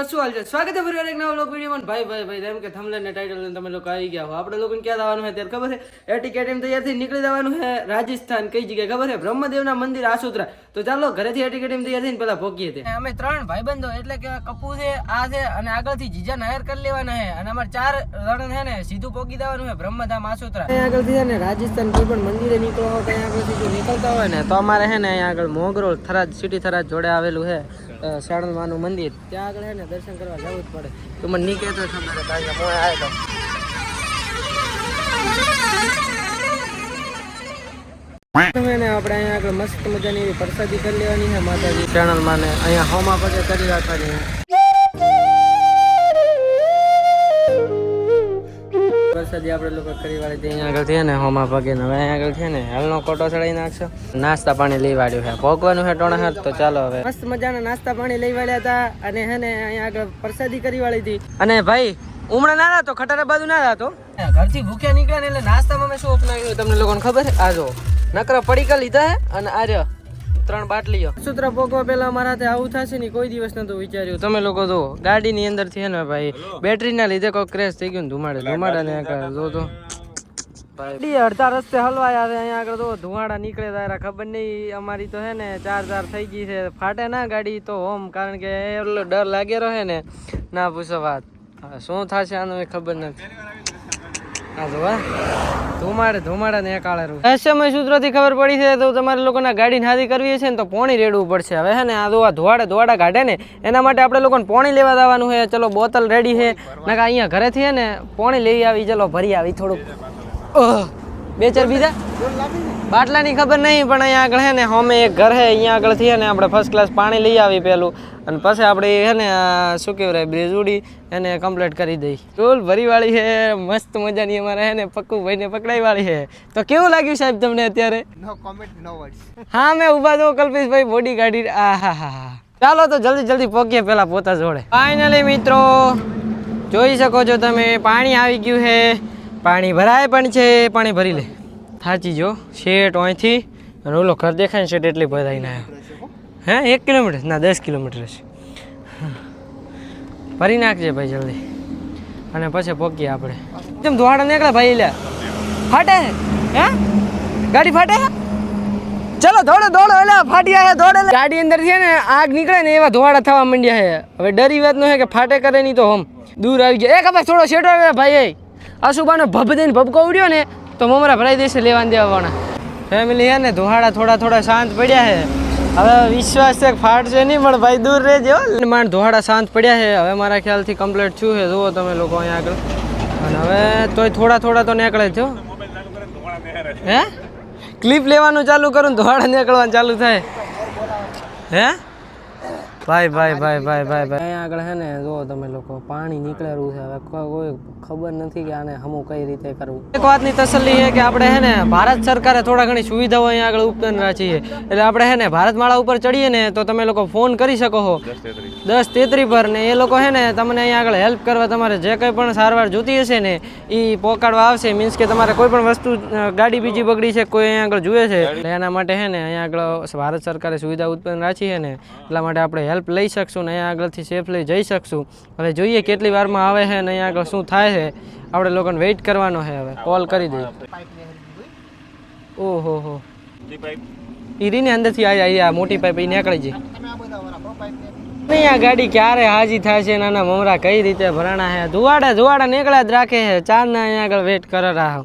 શું હાલ છે? સ્વાગત છે ફરી એક નવા વ્લોગ વિડીયોમાં. ભાઈ એમ કે થંબનેલ ને ટાઇટલ ને તમે લોકો આવી ગયા હો. આપણે લોકોને ક્યાં જવાનું છે ત્યારે ખબર છે? એટીકેટીમ તૈયાર થઈ નીકળી જવાનું છે રાજસ્થાન. કઈ જગ્યાએ ખબર છે? બ્રહ્મદેવના મંદિર આસોત્રા. તો ચાલો ઘરેથી એટીકેટીમ તૈયાર થઈને પેલા ભોગીએ તે. અમે 3 ભાઈબંધો એટલે કે કપુ છે, આ છે અને આગળથી જીજાને હાયર કરી લેવાના છે અને અમાર 4 જણ છે ને સીધું પોગી દેવાનું છે બ્રહ્મધામ આસોત્રા. અહીંયા આગળથી છે ને રાજસ્થાન કોઈ પણ મંદિરે નીકળો હોય તો અહીંયા આગળથી જો નીકળતા હોય ને તો અમારે છે ને અહીંયા આગળ મોગરોળ થરાદ સિટી થરાદ જોડે આવેલું છે શાળમાનું મંદિર. ત્યાં આગળ છે ને દર્શન કરવા જવું જ પડે. તો મને નહીં કહેતો ખબર કારણ કે હું આવેલો. આપણે અહીંયા આગળ મસ્ત મજાની એવી પ્રસાદી કરી લેવાની છે માતાજી ચેનલમાં ને અહીંયા હોમા પગે કરી રાખવાની છે. પ્રસાદી આપણે લોકો કરી વાળી અહીંયા આગળ છે ને હોમા પગે ને હવે અહીંયા આગળ છે ને હાલનો કોટો ચડાવી નાખશો. નાસ્તા પાણી લઈ વાળ્યું છે, ભોગવાનું છે ટોણા હાથ. તો ચાલો હવે મસ્ત મજાના નાસ્તા પાણી લઈ વાળ્યા હતા અને હે ને અહીંયા આગળ પ્રસાદી કરી વાળી હતી. અને ભાઈ ઉમણા ના રાતો ખટારા બાજુ ના રાતો ઘરથી ભૂખ્યા નીકળ્યા ને એટલે નાસ્તામાં મેં શું અપનાવ્યું તમને લોકોને ખબર છે? આ જો નકરા પડીકા લીધા હે અને આ રહ્યો 3 બાટલીઓ. સૂત્ર પોગવા પેલા મારા હાથે આવું થશે ને કોઈ દિવસ નતું વિચાર્યું. તમે લોકો જો ગાડીની અંદર થી ને ભાઈ બેટરી ના લીધે કોઈ ક્રેશ થઈ ગયું ને ધુમાડા ને જો તો ભાઈ અડધા રસ્તે હલવાયા છે. અહીંયા આગળ તો ધુમાડા નીકળે તારા ખબર નહીં. અમારી તો હે ને 4 થઈ ગઈ છે. ફાટે ના ગાડી તો હોમ કારણ કે એટલો ડર લાગે રહે ને ના પૂછો વાત. શું થશે આનું ખબર નથી. ધુમાડા ને કાળેરું સમય સૂત્રથી ખબર પડી છે તો તમારે લોકોના ગાડી હાથી કરવી છે ને તો પોણી રેડવું પડશે. હવે છે ને આ ધોવાડા કાઢે ને એના માટે આપણે લોકોને પોણી લેવા જવાનું છે. ચલો બોતલ રેડી છે નાકા અહીંયા ઘરેથી છે ને પોણી લઈ આવી. ચલો ભરી આવી થોડુંક 2-4 બીજા બાટલાની ખબર નહીં પણ અહીંયા આગળ છે ને હોમે એક ઘર છે અહીંયા આગળ થી ને આપણે ફર્સ્ટ ક્લાસ પાણી લઈ આવી પેલું અને પછી આપણે છે ને શું કહેવાય બ્રેજુડી એને કમ્પ્લીટ કરી દઈ. ટોલ ભરી વાળી છે મસ્ત મજાની. અમારે છે ને પક્કુ ભાઈને પકડાઈ વાળી છે. તો કેવું લાગ્યું સાહેબ તમને અત્યારે? નો કોમેન્ટ નો વર્ડ્સ. હા મેં ઉભા તો કલ્પેશભાઈ બોડી કાઢી. આહાહા ચાલો તો જલ્દી પહોંચીએ પેલા પોતા જોડે. ફાઇનલી મિત્રો જોઈ શકો છો તમે પાણી આવી ગયું છે. પાણી ભરાય પણ છે. પાણી ભરી લે થાચી જો શેઠ અહીંથી અને ઓલો ઘર દેખાય ને શેઠ એટલી ભરાઈને આવ્યો. હે 1 કિલોમીટર ના 10 કિલોમીટર છે. ભરી નાખજે ભાઈ જલ્દી અને પછી પહોંચીએ આપણે. કેમ ધોવાડા નીકળે ભાઈ? લે ફાટે હે ગાડી ફાટે? ચલો દોડો એટલે ફાટ્યા હે દોડે. ગાડી અંદર છે ને આગ નીકળે ને એવા ધોવાડા થવા માંડ્યા છે. હવે ડરી વાત ન છે કે ફાટે કરે નહીં તો હમ દૂર આવી ગયા. ખબર થોડો શેઠો આવે ભાઈ. અશુભાનો ભભ દઈને ભભકો ઉડ્યો ને તો મમરા ભરાઈ દેશે લેવાને દેવાના. ફેમિલી છે ને ધોવાડા થોડા શાંત પડ્યા છે. હવે વિશ્વાસ છે ફાટશે નહીં પણ ભાઈ દૂર રહેજો. માંડ ધોવાડા શાંત પડ્યા છે. હવે મારા ખ્યાલથી કમ્પ્લીટ થયું છે. જુઓ તમે લોકો અહીંયા આગળ. અને હવે તોય થોડા તો નીકળે છો. હે ક્લિપ લેવાનું ચાલુ કરું ધોવાડા નીકળવાનું ચાલુ થાય. હે ભાઈ અહીંયા આગળ છે ને જો તમે લોકો પાણી નીકળેલું છે. હવે કોઈ ખબર નથી કે આને હમું કઈ રીતે કરવું. એક વાતની તસલ્લી છે કે આપણે છે ને ભારત સરકારે થોડા ઘણી સુવિધાઓ અહીંયા આગળ ઉપલબ્ધ રાખી છે. એટલે આપણે છે ને ભારતમાળા ઉપર ચડીએ ને તો તમે લોકો ફોન કરી શકો છો 1033 પર ને એ લોકો છે ને તમને અહીંયા આગળ હેલ્પ કરવા તમારે જે કંઈ પણ સારવાર જોતી હશે ને એ પહોંચાડવા આવશે. મીન્સ કે તમારે કોઈ પણ વસ્તુ ગાડી બીજી બગડી છે કોઈ અહીંયા આગળ જુએ છે એટલે એના માટે છે ને અહીંયા આગળ ભારત સરકારે સુવિધા ઉત્પન્ન રાખી છે ને એટલા માટે આપણે હેલ્પ લઈ શકશું ને અહીંયા આગળથી સેફલી જઈ શકશું. હવે જોઈએ કેટલી વારમાં આવે છે ને અહીંયા આગળ શું થાય છે. આપણે લોકોને વેઇટ કરવાનો છે. હવે કોલ કરી દઈએ. ઓહો ઈરીની અંદરથી આ મોટી પાઇપ એ નીકળી જાય નહીં. આ ગાડી ક્યારે હાજી થાય છે? નાના મમરા કઈ રીતે ભરાણા છે? ધુવાડા નીકળ્યા જ રાખે છે. 4 અહીંયા આગળ વેઇટ કરે રાહ.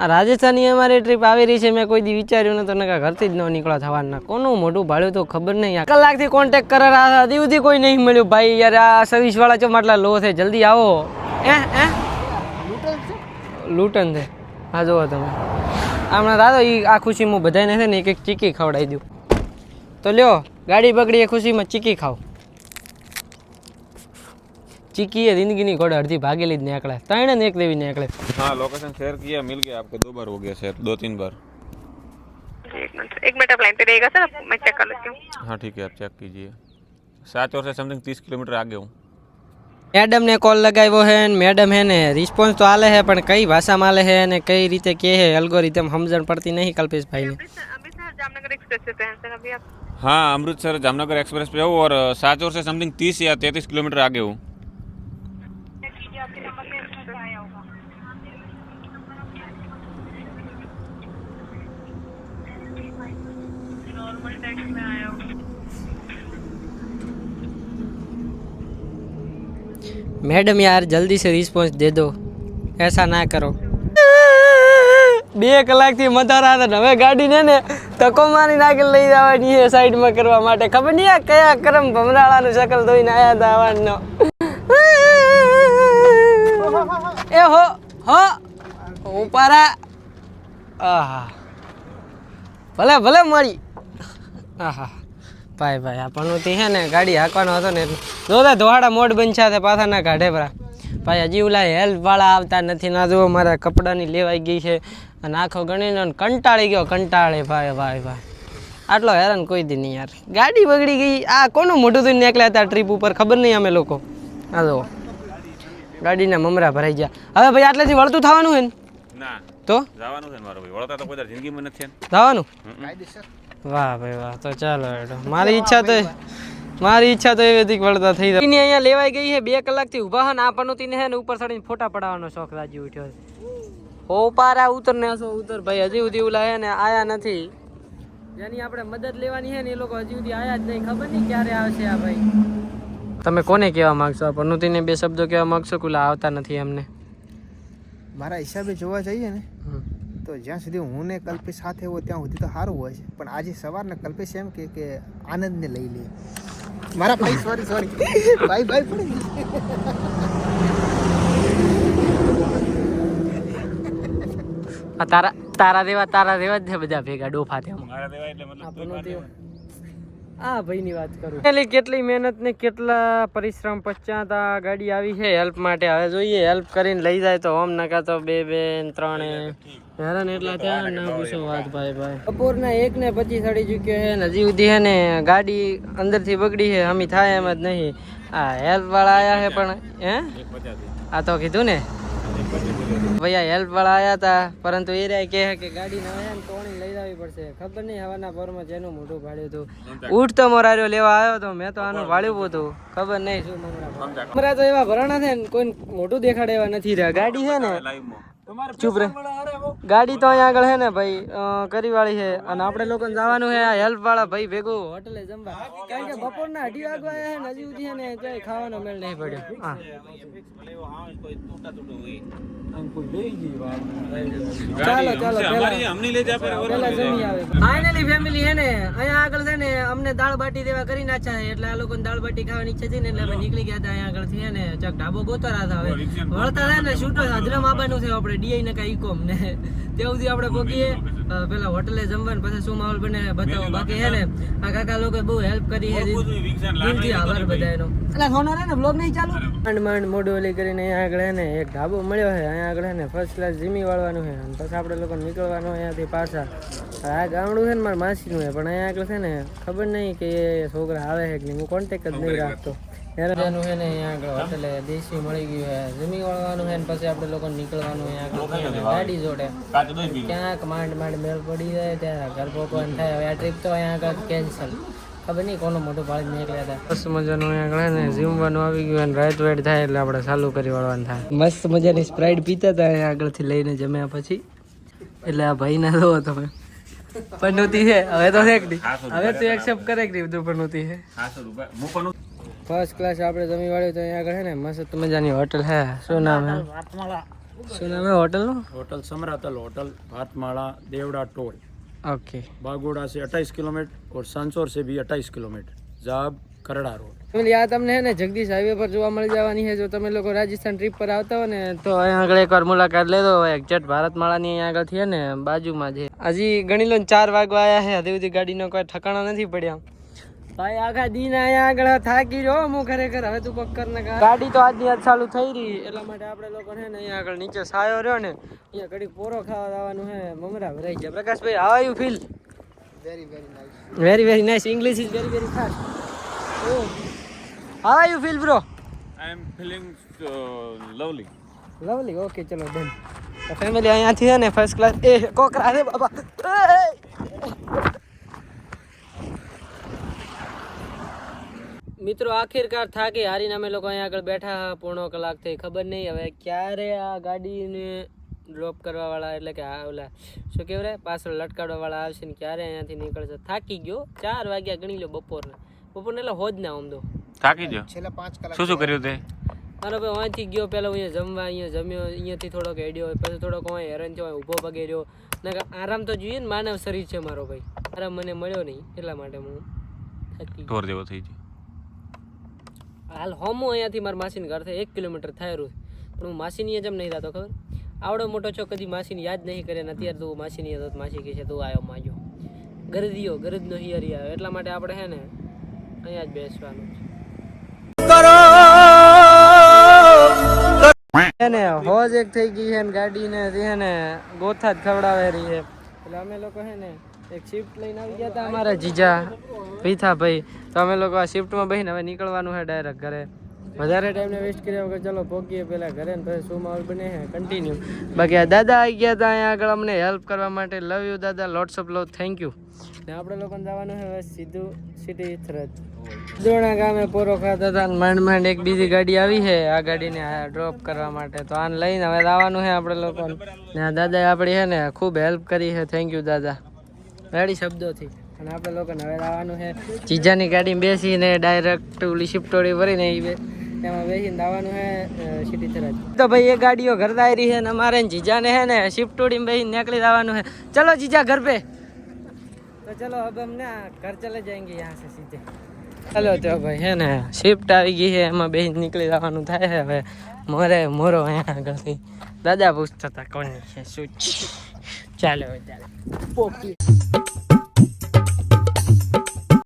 આ રાજસ્થાનની અમારી ટ્રીપ આવી રહી છે. મેં કોઈ દી વિચાર્યું નતું ને ઘરથી જ ન નીકળવા થવાના. કોનું મોઢું ભાડ્યું તો ખબર નહીં. કલાકથી કોન્ટેક્ટ કરે રહ્યા હતા સુધી કોઈ નહીં મળ્યું. ભાઈ યાર આ સર્વિસ વાળા ચો માટલા લો છે જલ્દી આવો. લૂંટન છે. હા જુઓ તમે હમણાં દાદો એ આ ખુશીમાં બધાને છે ને એક ચીકી ખવડાવી દઉં. તો લ્યો ગાડી બગડી એ ખુશીમાં ચીકી ખાઓ. चीकी है जिंदगी घोड़े अर्धी भागेली निकले 3 ने 1 देवी निकले. हाँ लोकेशन शेयर किया मिल गया आपको 2 बार हो गया शेयर 2-3 बार. एक मिनट आप लाइन पे रहेगा सर मैं चेक कर लेती हूँ. हाँ ठीक है आप चेक कीजिए. 7 और से समथिंग 30 किलोमीटर आगे हूँ. मैडम ने कॉल लगाव्यो है मैडम है ने रिस्पॉन्स तो आले है पण कई भाषा में आले है ने कई रीते के है एल्गोरिथम समझण पड़ती नहीं कल्पेश भाई ने. जामनगर एक्सप्रेस पे हैं सर अभी आप? हाँ, अमृतसर जामनगर एक्सप्रेस पे हूँ और साचौर से समथिंग 30 या 33 किलोमीटर आगे हूँ। आपके नंबर में एक्सप्रेस आया होगा। नॉर्मल टैक्स में आया होगा। मैडम यार जल्दी से रिस्पॉन्स दे दो, ऐसा ना करो। 2 કલાકથી મથારા હતા, હવે ગાડીને ને તકો મારી નાખી લઈ જવાની છે સાઈડમાં કરવા માટે. ખબર નહીં આ કયા કરમ ભમરાળાનું શકલ ધોઈને આવ્યા હતા આવાનનો. એ હો ઉપારા. આહા ભલે ભલે મળી. આહા ભાઈ આ પણોતી છે ને ગાડી હાંકવાનો હતો ને જોતા ધોવાડા મોડ બનછા છે પાછા ના કાઢે પરા. ભાઈ હજી ઓલા હેલ્પવાળા આવતા નથી. ના જુઓ મારા કપડાની લેવાઈ ગઈ છે અને આખો ગણીને કંટાળી ગયો. કંટાળે ભાઈ આટલો હેરાન કોઈ દી નહીં યાર. ગાડી બગડી ગઈ. આ કોનું મોટું થઈને નીકળ્યા હતા ટ્રીપ ઉપર ખબર નહીં અમે લોકો. આ જુઓ ગાડીના મમરા ભરાઈ ગયા. હવે ભાઈ આટલેથી વળતું થવાનું હોય ને? ના તો જવાનું છે મારો ભાઈ, વળતા તો કોઈ જિંદગીમાં નથી. જવાનું? વાહ ભાઈ વાહ. તો ચાલો હેડો. મારી ઈચ્છા તો એવી હતી વળતા થઈ જાય. અહીંયા લેવાઈ ગઈ છે 2 કલાકથી ઊભા હે ને આ પનોતીને હે ને ઉપર ચડીને ફોટા પડાવવાનો શોખ રાજી ઉઠ્યો છે. હો પારા ઉતર ને હસો ઉતર ભાઈ. હજી સુધી ઓલા હે ને આયા નથી. જેની આપણે મદદ લેવાની છે ને એ લોકો હજી સુધી આયા જ નહીં. ખબર નહીં ક્યારે આવશે આ ભાઈ. તમે કોને કહેવા માંગશો? આ પનોતીને 2 શબ્દો કહેવા માંગશો કે ઓલા આવતા નથી એમને? મારા હિસાબે જોવા જઈએ ને તો જ્યાં સુધી હું ને કલ્પેશ સાથે હોય ત્યાં સુધી તો સારું હોય છે, પણ આજે સવારના કલ્પેશ એમ કે આનંદને લઈ લે. મારા ભાઈ સોરી ભાઈ પણ તારા દેવા જ છે બધા ભેગા ડોફા તેમ. આ ભાઈની વાત કરું એટલે કેટલી મહેનત ને કેટલા પરિશ્રમ પશ્ચાત આ ગાડી આવી છે હેલ્પ માટે. હવે જોઈએ હેલ્પ કરીને લઈ જાય તો ઓમ નકા તો 2 ને 3 હેરાન એટલા થયા ના પૂછો વાત ભાઈ. બપોરના 1:25 સડી ચૂક્યો છે ને હજી સુધી હે ને ગાડી અંદરથી બગડી છે. અમી થાય એમ જ નહીં. આ હેલ્પ વાળા આયા છે પણ હે આ તો કીધું ને ભૈયા હેલ્પ વાળા આયા હતા, પરંતુ એ રહ્યા કહે કે ગાડી નવા ને તોણી લઈ જવી પડશે. ખબર નહીં હવાના પરમાં જેનું મોઢું ભાડ્યું હતું. ઉઠ તો મોરાર્યો લેવા આવ્યો તો મેં તો આનું ભાડ્યું હતું. ખબર નહીં શું મમરા તો એવા ભરાણા છે ને કોઈ મોઢું દેખાડે એવા નથી રહ્યા. ગાડી છે ને ચૂપ રે. ગાડી તો અહીંયા આગળ છે ને ભાઈ કરીવાળી છે અને આપણે લોકોને જવાનું છે આ હેલ્પ વાળા ભાઈ ભેગું હોટલે જમવા. કારણ કે બપોરના 2:30 વાગવા આવ્યા છે ને હજી સુધી છે ને કઈ ખાવાનો મેળ નહીં પડ્યો. હા ફાઇનલી ફેમિલી છે ને અહીંયા આગળ છે ને અમને દાળ બાટી દેવા કરી નાખ્યા એટલે આ લોકોને દાળ બાટી ખાવાની ઈચ્છા હતી ને એટલે અમે નીકળી ગયા હતા. અહીંયા આગળ થી ને ચક ઢાબો ગોતરા હતા. હવે વળતા થાય ને શૂટો હાજરા આવવાનું છે આપણે ડીઆઈ ને કઈ ઇકોમ ને ત્યાં સુધી આપણે પગીએ પેલા હોટલે જમવાનું પછી શું માહોલ બને બતાવો. બાકી છે ને આ કાકા લોકો બહુ હેલ્પ કરી છે. દિલથી આભાર બધા એનો. એટલે સોનો રે ને બ્લોગ નહીં ચાલુ માંડ મોઢું ઓલી કરીને અહીંયા આગળ છે ને એક ઢાબો મળ્યો છે. અહીંયા આગળ છે ને ફર્સ્ટ ક્લાસ જીમી વાળવાનું છે અને પછી આપણે લોકો નીકળવાનું અહીંયાથી પાછા. આ ગામડું છે ને મારા માસીનું છે પણ અહીંયા આગળ છે ને ખબર નહીં કે એ છોકરા આવે છે કે નહીં. હું કોન્ટેક્ટ જ નહીં રાખતો. હેરાનું છે ને અહીંયા આગળ હોટલે દેશી મળી ગયું છે. જમી વાળવાનું છે ને પછી આપણે લોકો નીકળવાનું અહીંયા આગળ ગાડી જોડે ક્યાંક માંડ મેળ પડી જાય ત્યાં ઘર પકવાન થાય. હવે આ ટ્રીપ તો અહીંયા આગળ કેન્સલ. ખબર નહીં કોનો મોટું ભાડી નીકળ્યા હતા. મસ્ત મજાનું અહીંયા આગળ ને જીમવાનું આવી ગયું અને રાઈટ વાઈટ થાય એટલે આપણે ચાલુ કરી વાળવાનું થાય. મસ્ત મજાની સ્પ્રાઇટ પીતા હતા અહીંયા આગળથી લઈને જમ્યા પછી. એટલે આ ભાઈ ના જોવો તમે પનોતી છે હવે તો છે હવે તો એક્સેપ્ટ કરે કે બધું પનોતી છે. ફર્સ્ટ ક્લાસ આપણે જમી વાળ્યું તો અહીંયા આગળ છે ને મસ્ત મજાની હોટલ છે. શું નામ છે? શું નામ है होटल नो? Hotel Samratal hotel Bhatmala Devda toll. Okay. Bagoda से 28 किलोमीटर और सांसोर से भी 28 किलोमीटर. जाब करड़ा रोड. આ તમને હે ને જગદીશ હાઈવે પર જોવા મળી જવાની છે. જો તમે લોકો રાજસ્થાન ટ્રીપ પર આવતા હો ને તો અહીંયા આગળ એકવાર મુલાકાત લેજો. એક્ઝેક્ટ ભારતમાળાની અહીંયા આગળ છે ને બાજુમાં છે. હજી ગણી લો 4 વાગવા આવ્યા છે હજી સુધી ગાડીનો કોઈ ઠકાણા નથી પડ્યા. ભાઈ આખા દિન અહીંયા આગળ થાકી રહ્યો હું ખરેખર. હવે તું પક્કર ને ગાડી તો આજની આજ ચાલુ થઈ રહી એટલા માટે આપણે લોકો છે ને અહીંયા આગળ નીચે સાયો રહ્યો ને અહીંયા ઘડી પોરો ખાવા આવવાનું છે. મમરા ભરાઈ ગયા. Prakashbhai how are you feel? Very nice. English is very fast. Oh, how are you feel, bro? I am feeling lovely. Lovely. Okay, ચલો ડન. તો ફેમિલી અહીંયાથી છે ને ફર્સ્ટ ક્લાસ એ કોકરા રે બાબા મિત્રો આખીરકાર થાકી હારીને અમે લોકો અહીંયા આગળ બેઠા પોણો કલાક થઈ ખબર નહીં હવે ક્યારે આ ગાડીને ડ્રોપ કરવાવાળા એટલે કે આ ઓલા શું કહેવાય પાછળ લટકાડવાવાળા આવશે ને ક્યારે અહીંયાથી નીકળશે. થાકી ગયો 4 વાગ્યા ગણી લો બપોરને એટલે હોજ ના આમ તો થાકી ગયો. છેલ્લા 5 કલાક શું શું કર્યું તે? મારો ભાઈ અહીંથી ગયો પહેલાં અહીંયા જમવા અહીંયા જમ્યો અહીંયાથી થોડોક હેડ્યો પછી થોડોક અહીંયા હેરાન થયો ઊભો પગે રહ્યો ને આરામ તો જોઈએ ને માનવ શરીર છે મારો ભાઈ આરામ મને મળ્યો નહીં એટલા માટે હું થાકી ગયો. ઢોર જેવો થઈ ગયો. હાલ હોમું અહીંયાથી મારા માસીને ઘર થાય 1 કિલોમીટર થાય રહ્યું પણ હું માસીની જેમ નહીં થતો ખબર આવડો મોટો છો કદી માસીને યાદ નહીં કરે ને અત્યારે તું માસીની યાદ માસી કહે છે તું આવ્યો માજો ગરજનો હિયરી આવ્યો એટલા માટે આપણે હે ને અહીંયા જ બેસવાનું છે ને હોજ એક થઈ ગઈ છે ને ગાડીને છે ને ગોથા જ ખવડાવે રહી છે એટલે અમે લોકો છે ને એક શિફ્ટ લઈને આવી ગયા હતા અમારા જીજા ભીથાભાઈ તો અમે લોકો આ શિફ્ટમાં બેસીને હવે નીકળવાનું છે ડાયરેક્ટ ઘરે વધારે ટાઈમને વેસ્ટ કર્યા વગર ચલો પહોંચીએ પહેલાં ઘરે ને પછી શું માહોલ બને છે કન્ટિન્યુ બાકી આ દાદા આવી ગયા હતા અહીંયા આગળ અમને હેલ્પ કરવા માટે લવ યુ દાદા lots of love thank you ને આપણે લોકોને જવાનું છે હવે સીધું સિટી થરજ દોણા ગામે પોરો ખાતા હતા માંડ એક બીજી ગાડી આવી છે આ ગાડીને ડ્રોપ કરવા માટે તો આને લઈને હવે આવવાનું છે આપણે લોકોને ને આ દાદાએ આપણી છે ને ખૂબ હેલ્પ કરી છે થેન્ક યુ દાદા રેડી શબ્દોથી અને આપણે લોકોને હવે આવવાનું છે જીજાની ગાડીમાં બેસીને ડાયરેક્ટ ઓલી શિફ્ટોડી ભરીને એમાં બેસીને આવવાનું છે સિટી થરજ તો ભાઈ એ ગાડીઓ ઘર આવી રહી છે ને અમારે જીજાને છે ને શિફ્ટોડીમાં બેસીને નીકળી જવાનું છે ચલો જીજા ઘર पे तो चलो अब हम ना घर चले जाएंगे यहाँ से सीधे चलो तो भाई है ने शिफ्ट આવી ગઈ છે એમાં બેસી નીકળી જવાનું થાય છે હવે મોરો અહીંયા આગળથી દાદા પૂછતા હતા કોની છે શું ચાલો ચાલો પોકી